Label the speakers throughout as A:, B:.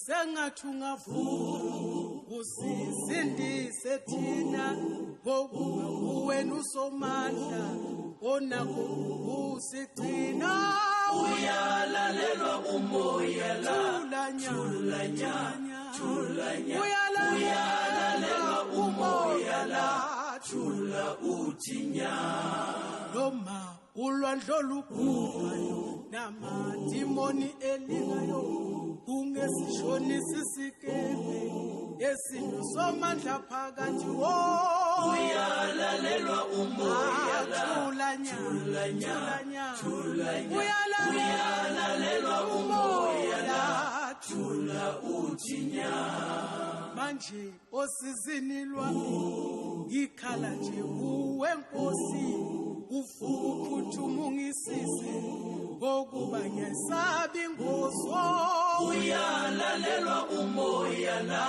A: sengathi ungavuka usisindise thina ngokuba wena usomandla onakho usigcina
B: uyalalelwa umoya la thulanya uyalalelwa umoya la thula uthinya
A: noma ulwandlo lukhulayo namadimoni elingayo kungesishonisi sikebe esino somandla phakathi
B: uyalalelwa umoya la thulanya uyalalelwa umoya la thula uthinya
A: manje osizini lwami ngikhala nje kuwe Nkosi ufuku phuthuma ungisise ngokuba ngiyasaba ingozi
B: uyalalelwa umoya la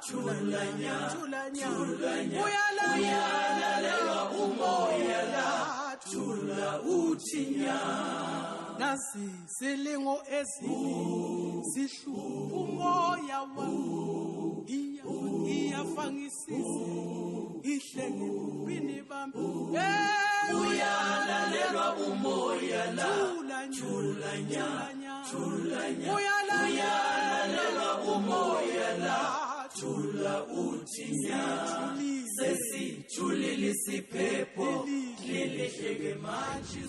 B: thulanya uyalalelwa umoya la thula uthinya
A: nasi silingo ezini sihlupha umoya wami iyafangisise ihlenge kuphini bami
B: uyalalelwa umoya la thulanya uyalalelwa umoya la thula uthinya sesijulile isiphepho lilihleke manje